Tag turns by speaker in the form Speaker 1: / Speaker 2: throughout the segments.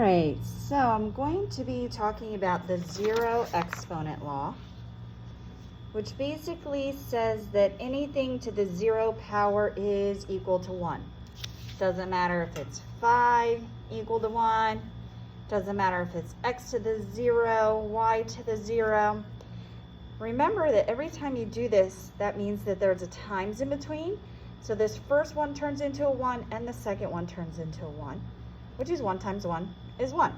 Speaker 1: right, so I'm going to be talking about the zero exponent law, which basically says that anything to the zero power is equal to 1. Doesn't matter if it's 5 equal to 1. Doesn't matter if it's x to the 0, y to the 0. Remember that every time you do this, that means that there's a times in between. So this first one turns into a 1 and the second one turns into a 1, which is 1 times 1 is 1.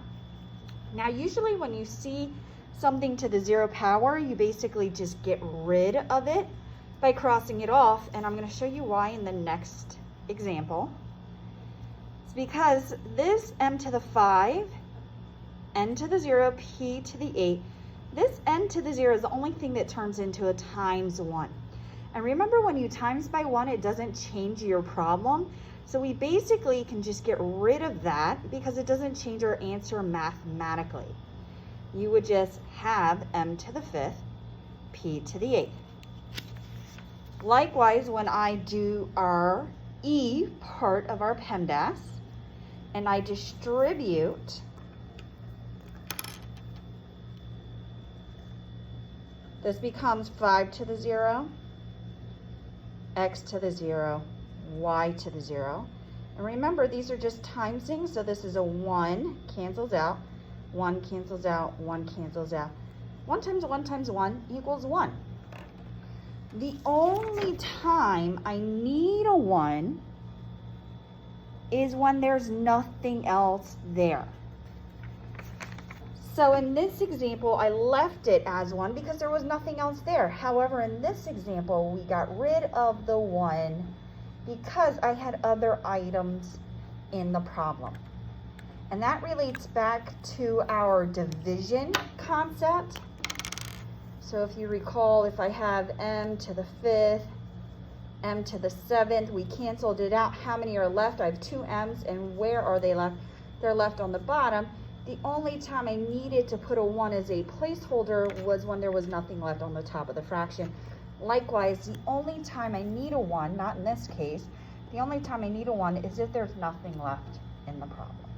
Speaker 1: Now usually when you see something to the 0 power, you basically just get rid of it by crossing it off, and I'm going to show you why in the next example. It's because this m to the 5, n to the 0, p to the 8, this n to the 0 is the only thing that turns into a times 1. And remember, when you times by 1, it doesn't change your problem. So we basically can just get rid of that because it doesn't change our answer mathematically. You would just have m to the 5th, p to the 8th. Likewise, when I do our E part of our PEMDAS and I distribute this, becomes 5 to the 0, x to the 0, y to the 0. And remember, these are just timesing, so this is a 1, cancels out, 1 cancels out, 1 cancels out. 1 times 1 times 1 equals 1. The only time I need a 1 is when there's nothing else there. So in this example, I left it as 1 because there was nothing else there. However, in this example, we got rid of the 1 because I had other items in the problem. And that relates back to our division concept. So if you recall, if I have m to the 5th, m to the 7th, we canceled it out. How many are left? I have 2 m's, and where are they left? They're left on the bottom. The only time I needed to put a 1 as a placeholder was when there was nothing left on the top of the fraction. Likewise, the only time I need a 1, not in this case, the only time I need a 1 is if there's nothing left in the problem.